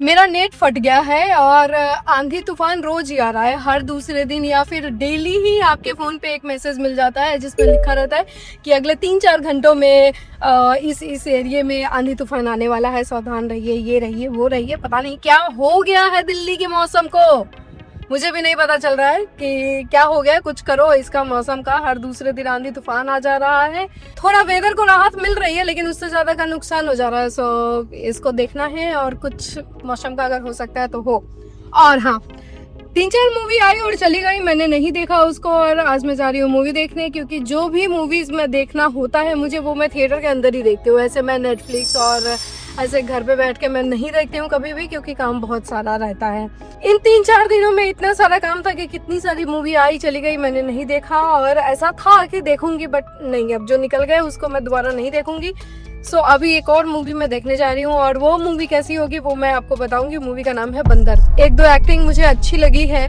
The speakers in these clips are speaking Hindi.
मेरा नेट फट गया है और आंधी तूफान रोज ही आ रहा है, हर दूसरे दिन या फिर डेली ही आपके फ़ोन पे एक मैसेज मिल जाता है जिसमें लिखा रहता है कि अगले 3-4 घंटों में इस एरिया में आंधी तूफान आने वाला है, सावधान रहिए, ये रहिए वो रहिए। पता नहीं क्या हो गया है दिल्ली के मौसम को, मुझे भी नहीं पता चल रहा है कि क्या हो गया। कुछ करो इसका मौसम का, हर दूसरे दिन आंधी तूफान आ जा रहा है। थोड़ा वेदर को राहत मिल रही है लेकिन उससे ज़्यादा का नुकसान हो जा रहा है। सो इसको देखना है और कुछ मौसम का अगर हो सकता है तो हो। और हाँ, 3-4 मूवी आई और चली गई, मैंने नहीं देखा उसको और आज मैं जा रही हूँ मूवी देखने, क्योंकि जो भी मूवीज़ में देखना होता है मुझे वो मैं थिएटर के अंदर ही देखती हूँ। ऐसे मैं नेटफ्लिक्स और ऐसे घर पे बैठ के मैं नहीं देखती हूँ कभी भी, क्योंकि काम बहुत सारा रहता है। इन 3-4 दिनों में इतना सारा काम था कि कितनी सारी मूवी आई चली गई, मैंने नहीं देखा। और ऐसा था कि देखूंगी बट नहीं, अब जो निकल गए उसको मैं दोबारा नहीं देखूंगी। सो अभी एक और मूवी मैं देखने जा रही हूँ और वो मूवी कैसी होगी वो मैं आपको बताऊंगी। मूवी का नाम है बंदर। 1-2 एक्टिंग मुझे अच्छी लगी है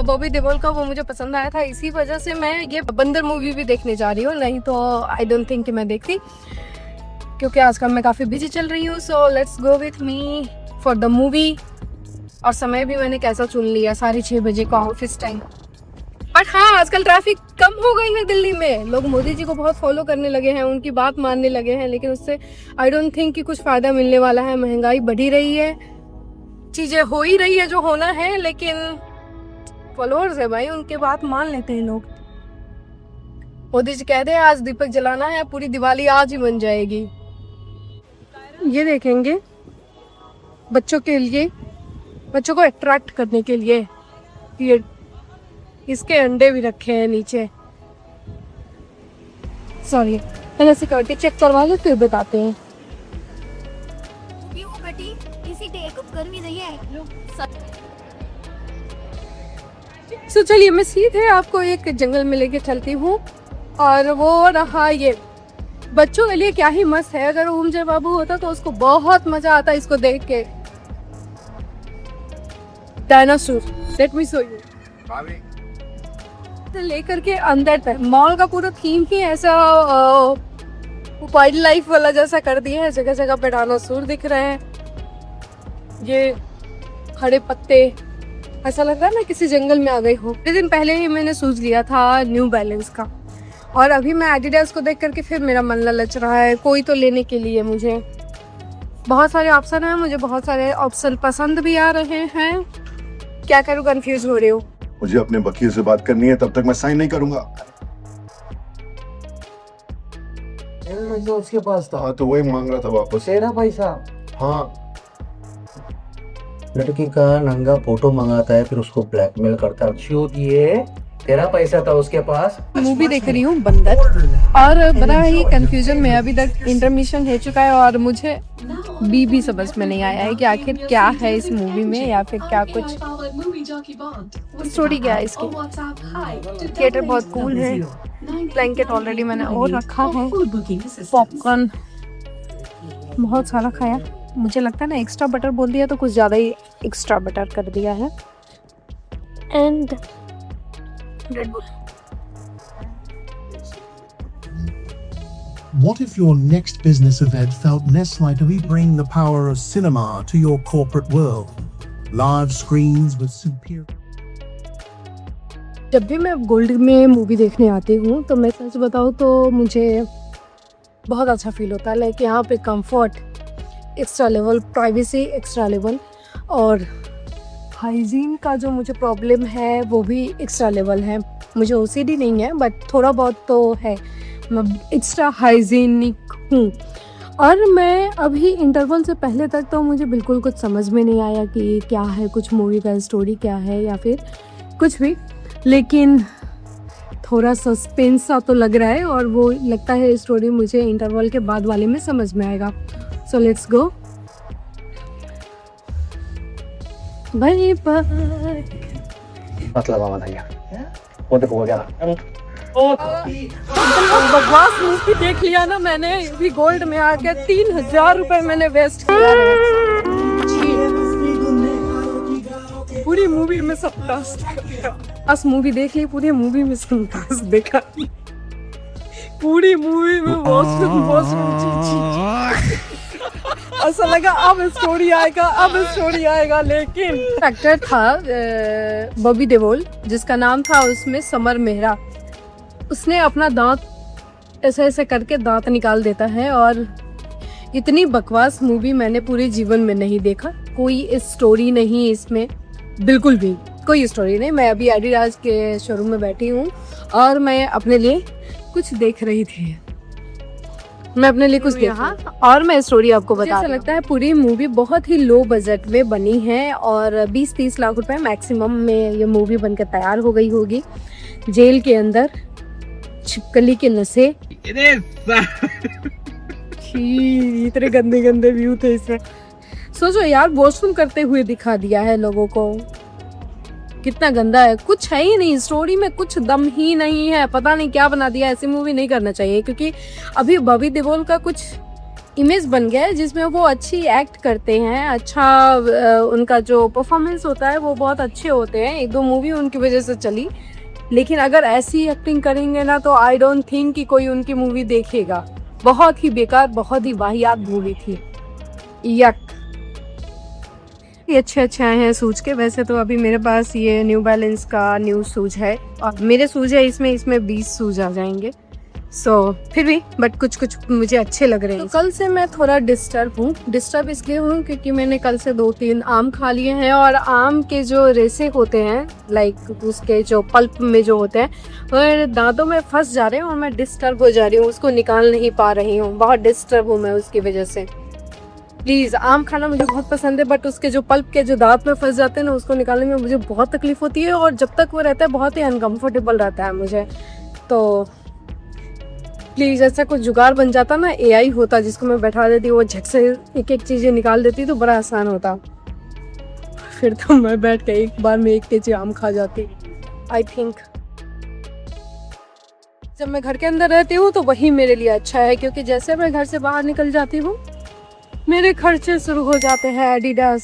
बॉबी देओल का, वो मुझे पसंद आया था, इसी वजह से मैं ये बंदर मूवी भी देखने जा रही हूँ। नहीं तो आई डोंट थिंक कि मैं देखती, क्योंकि आजकल मैं काफ़ी बिजी चल रही हूँ। सो let's go with me for the movie. और समय भी मैंने कैसा चुन लिया, 6:30 बजे का ऑफिस टाइम। बट हाँ, आजकल ट्रैफिक कम हो गई है दिल्ली में, लोग मोदी जी को बहुत फॉलो करने लगे हैं, उनकी बात मानने लगे हैं, लेकिन उससे आई डोंट थिंक कि कुछ फ़ायदा मिलने वाला है। महंगाई बढ़ी रही है, चीज़ें हो ही रही है जो होना है, लेकिन फॉलोअर्स है भाई, उनके बात मान लेते हैं लोग। मोदी जी कहते हैं आज दीपक जलाना है, पूरी दिवाली आज ही बन जाएगी। ये देखेंगे बच्चों के लिए, बच्चों को अट्रैक्ट करने के लिए ये इसके अंडे भी रखे हैं नीचे। सॉरी, मैंने सिक्योरिटी चेक करवा लो फिर बताते हैं। सो चलिए मैं सीधे आपको एक जंगल में लेके चलती हूँ। और वो रहा ये बच्चों के लिए क्या ही मस्त है। अगर ओम जय बाबू होता तो उसको बहुत मजा आता इसको देख के। Dinosaur, let me show you. लेकर के अंदर तक मॉल का पूरा थीम ही ऐसा वाइल्ड लाइफ वाला जैसा कर दिया है। जगह जगह पे डायनासोर दिख रहे हैं, ये हरे पत्ते, ऐसा लग रहा है ना किसी जंगल में आ गई हो। 2 दिन पहले ही मैंने शूज लिया था न्यू बैलेंस का, और अभी मैं एडिडास को देख करके फिर मेरा मन ललच रहा है कोई तो लेने के लिए। मुझे बहुत सारे ऑप्शन हैं, मुझे बहुत सारे ऑप्शन पसंद भी आ रहे हैं। क्या करूँ, कंफ्यूज हो रही हूँ। मुझे अपने वकील से बात करनी है, तब तक मैं साइन नहीं करूंगा। तो उसके पास था। हाँ तो वही मांग रहा था वापस। तेरा पैसा। हाँ, लड़की का नंगा फोटो मंगाता है फिर उसको ब्लैकमेल करता है। क्यों दिए? तेरा पैसा था उसके पास। मूवी देख रही हूँ बंदर, और बड़ा ही कंफ्यूजन में अभी तक इंटरमिशन हो चुका है और मुझे भी समझ में नहीं आया है कि आखिर क्या है इस मूवी में, या फिर क्या कुछ स्टोरी क्या है इसकी। थिएटर बहुत कूल है, ब्लैंकेट ऑलरेडी मैंने और रखा है, पॉपकॉर्न बहुत सारा खाया। मुझे लगता है ना एक्स्ट्रा बटर बोल दिया तो कुछ ज़्यादा ही एक्स्ट्रा बटर कर दिया है। And red bull. What if your next business event felt less like we bring the power of cinema to your corporate world? Live screens with superior. जब भी मैं गोल्ड में मूवी देखने आती हूँ तो मैं सच बताऊँ तो मुझे बहुत अच्छा फील होता है। लाइक यहाँ पे comfort extra level, privacy extra level, और हाइजीन का जो मुझे प्रॉब्लम है वो भी एक्स्ट्रा लेवल है। मुझे ओसीडी नहीं है बट थोड़ा बहुत तो है, मैं एक्स्ट्रा हाइजीनिक हूँ। और मैं अभी इंटरवल से पहले तक तो मुझे बिल्कुल कुछ समझ में नहीं आया कि क्या है, कुछ मूवी का स्टोरी क्या है या फिर कुछ भी, लेकिन थोड़ा सस्पेंस सा तो लग रहा है और वो लगता है स्टोरी मुझे इंटरवल के बाद वाले में समझ में आएगा। So let's go. Bye bye. मतलब आवाज आई वो देखो क्या बकवास मूवी देख लिया ना मैंने, भी गोल्ड में आके 3000 रुपए मैंने वेस्ट किया है। पूरी मूवी में सब टास्क मूवी देख ली, पूरी मूवी में सब टास्क देखा, पूरी मूवी में वॉशरूम ऐसा लगा अब स्टोरी आएगा लेकिन एक्टर था बॉबी देओल, जिसका नाम था उसमें समर मेहरा। उसने अपना दांत ऐसे ऐसे करके दांत निकाल देता है, और इतनी बकवास मूवी मैंने पूरे जीवन में नहीं देखा। कोई स्टोरी नहीं इसमें, बिल्कुल भी कोई स्टोरी नहीं। मैं अभी एडिडास के शोरूम में बैठी हूँ और मैं अपने लिए कुछ देख रही थी। और मैं स्टोरी आपको बता रही हूँ। लगता है पूरी मूवी बहुत ही लो बजट में बनी है और 20-30 लाख रुपए मैक्सिमम में ये मूवी बनकर तैयार हो गई होगी। जेल के अंदर छिपकली के नशे, इतने गंदे गंदे व्यू थे इसमें। सोचो यार, वॉशरूम करते हुए दिखा दिया है लोगों को, कितना गंदा है। कुछ है ही नहीं, स्टोरी में कुछ दम ही नहीं है। पता नहीं क्या बना दिया। ऐसी मूवी नहीं करना चाहिए, क्योंकि अभी बॉबी देओल का कुछ इमेज बन गया है जिसमें वो अच्छी एक्ट करते हैं, अच्छा उनका जो परफॉर्मेंस होता है वो बहुत अच्छे होते हैं। 1-2 मूवी उनकी वजह से चली, लेकिन अगर ऐसी एक्टिंग करेंगे ना तो आई डोंट थिंक कि कोई उनकी मूवी देखेगा। बहुत ही बेकार, बहुत ही वाहियात मूवी थी। यक, ये अच्छे आए हैं शूज के। वैसे तो अभी मेरे पास ये न्यू बैलेंस का न्यू शूज है और मेरे शूज है इसमें 20 शूज आ जाएंगे। फिर भी बट कुछ मुझे अच्छे लग रहे हैं। तो कल से मैं थोड़ा डिस्टर्ब इसलिए हूँ क्योंकि मैंने कल से 2-3 आम खा लिए हैं, और आम के जो रेसे होते हैं, लाइक उसके जो पल्प में जो होते हैं, वो दांतों में फंस जा रहे हैं और मैं डिस्टर्ब हो जा रही हूँ, उसको निकाल नहीं पा रही हूँ। बहुत डिस्टर्ब हूँ मैं उसकी वजह से। प्लीज़, आम खाना मुझे बहुत पसंद है, बट उसके जो पल्प के जो दांत में फंस जाते हैं ना, उसको निकालने में मुझे बहुत तकलीफ होती है, और जब तक वो रहता है बहुत ही अनकंफर्टेबल रहता है मुझे। तो प्लीज़ ऐसा कुछ जुगाड़ बन जाता ना, AI होता जिसको मैं बैठा देती, वो झट से एक चीज़ें निकाल देती तो बड़ा आसान होता। फिर तो मैं बैठ के एक बार में 1 केजी आम खा जाती, आई थिंक। जब मैं घर के अंदर रहती हूँ तो वही मेरे लिए अच्छा है, क्योंकि जैसे मैं घर से बाहर निकल जाती हूँ मेरे खर्चे शुरू हो जाते हैं। एडिडास,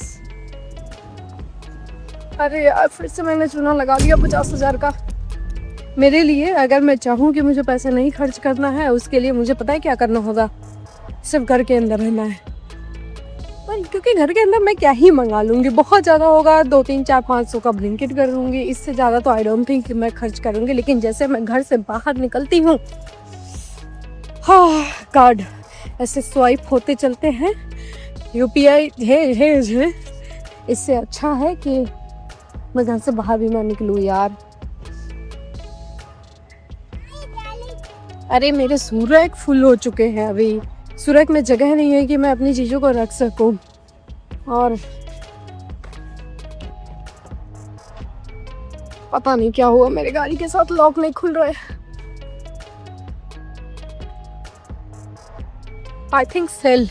अरे यार फिर से मैंने चूना लगा लिया 50,000 का। मेरे लिए अगर मैं चाहूँ कि मुझे पैसे नहीं खर्च करना है, उसके लिए मुझे पता है क्या करना होगा, सिर्फ घर के अंदर रहना है। पर क्योंकि घर के अंदर मैं क्या ही मंगा लूँगी, बहुत ज़्यादा होगा 2-3-4-500 का ब्लिंकिट कर लूँगी, इससे ज़्यादा तो आई डोंट थिंक कि मैं खर्च करूँगी। लेकिन जैसे मैं घर से बाहर निकलती हूँ, हाँ, कार्ड ऐसे स्वाइप होते चलते हैं, UPI है। इससे अच्छा है कि मैं घर से बाहर भी ना निकलूँ यार। अरे मेरे सुरख फुल हो चुके हैं, अभी सुरख में जगह नहीं है कि मैं अपनी चीज़ों को रख सकूं। और पता नहीं क्या हुआ, मेरे गाड़ी के साथ लॉक नहीं खुल रहा है। I think cell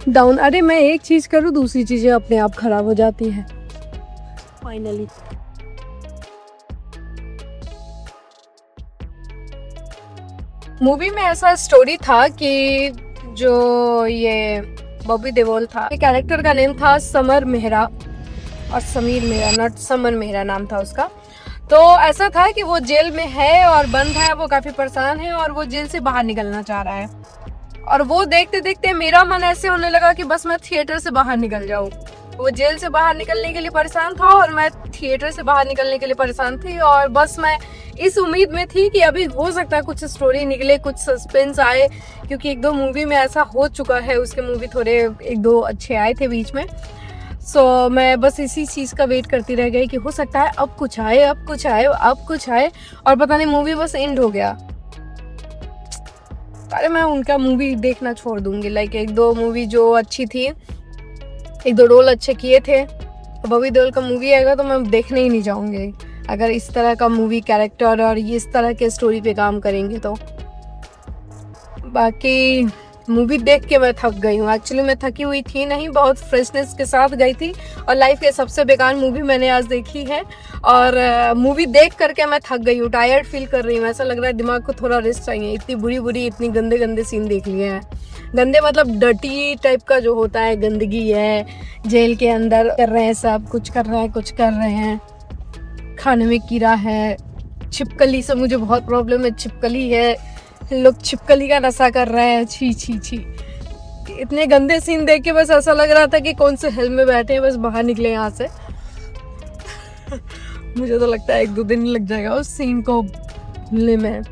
down. अरे मैं एक चीज़ करूँ दूसरी चीज़ें अपने आप खराब हो जाती हैं। फाइनली मूवी में ऐसा स्टोरी था कि जो ये बॉबी देओल था, कैरेक्टर का नेम था समर मेहरा और समीर मेहरा, नॉट समर मेहरा नाम था उसका। तो ऐसा था कि वो जेल में है और बंद है, वो काफ़ी परेशान है और वो जेल से बाहर निकलना चाह रहा है। और वो देखते देखते मेरा मन ऐसे होने लगा कि बस मैं थिएटर से बाहर निकल जाऊँ। वो जेल से बाहर निकलने के लिए परेशान था और मैं थिएटर से बाहर निकलने के लिए परेशान थी, और बस मैं इस उम्मीद में थी कि अभी हो सकता है कुछ स्टोरी निकले, कुछ सस्पेंस आए, क्योंकि 1-2 मूवी में ऐसा हो चुका है। उसके मूवी थोड़े 1-2 अच्छे आए थे बीच में। सो मैं बस इसी चीज़ का वेट करती रह गई कि हो सकता है अब कुछ आए, अब कुछ आए, अब कुछ आए, और पता नहीं मूवी बस एंड हो गया। अरे मैं उनका मूवी देखना छोड़ दूंगी। लाइक 1-2 मूवी जो अच्छी थी, 1-2 रोल अच्छे किए थे, बॉबी देओल का मूवी आएगा तो मैं देखने ही नहीं जाऊंगी अगर इस तरह का मूवी कैरेक्टर और ये इस तरह के स्टोरी पे काम करेंगे तो। बाकी मूवी देख के मैं थक गई हूँ। एक्चुअली मैं थकी हुई थी नहीं, बहुत फ्रेशनेस के साथ गई थी, और लाइफ के सबसे बेकार मूवी मैंने आज देखी है। और मूवी देख करके मैं थक गई हूँ, टायर्ड फील कर रही हूँ। ऐसा लग रहा है दिमाग को थोड़ा रेस्ट चाहिए। इतनी बुरी इतनी गंदे सीन देख लिए हैं। गंदे मतलब डर्टी टाइप का जो होता है, गंदगी है, जेल के अंदर कर रहे हैं, सब कुछ कर रहे हैं, कुछ कर रहे हैं, खाने में कीड़ा है, छिपकली से मुझे बहुत प्रॉब्लम है। छिपकली है, लोग छिपकली का नशा कर रहे हैं, छी छी छी। इतने गंदे सीन देख के बस ऐसा लग रहा था कि कौन से हेल में बैठे हैं, बस बाहर निकले यहाँ से। मुझे तो लगता है 1-2 दिन लग जाएगा उस सीन को भूलने में।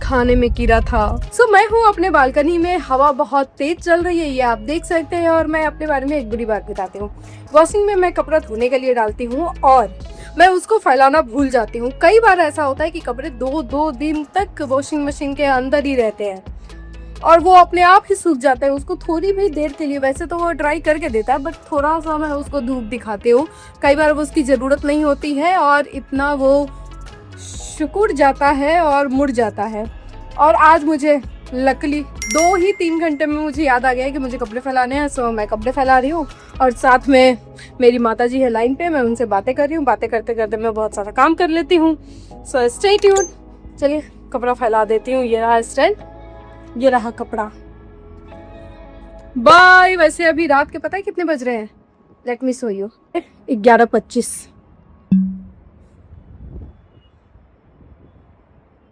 खाने में कीड़ा था। मैं हूँ अपने बालकनी में, हवा बहुत तेज चल रही है, ये आप देख सकते हैं। और मैं अपने बारे में एक बुरी बात बताती हूँ। वॉशिंग में मैं कपड़ा धोने के लिए डालती हूँ और मैं उसको फैलाना भूल जाती हूँ। कई बार ऐसा होता है कि कपड़े 2 दिन तक वॉशिंग मशीन के अंदर ही रहते हैं और वो अपने आप ही सूख जाते हैं। उसको थोड़ी भी देर के लिए, वैसे तो वो ड्राई करके देता है, बट थोड़ा सा मैं उसको धूप दिखाती हूँ। कई बार वो उसकी ज़रूरत नहीं होती है और इतना वो सिकुड़ जाता है और मुड़ जाता है। और आज मुझे लकीली 2 ही 3 घंटे में मुझे याद आ गया है कि मुझे कपड़े फैलाने हैं। सो मैं कपड़े फैला रही हूँ और साथ में मेरी माता जी है लाइन पे, मैं उनसे बातें कर रही हूँ। बातें करते करते मैं बहुत सारा काम कर लेती हूँ। So stay tuned. चलिए कपड़ा फैला देती हूँ। ये रहा स्टैंड, ये रहा कपड़ा। बाय। वैसे अभी रात के पता है कितने बज रहे हैं? Let me show you. 11:25।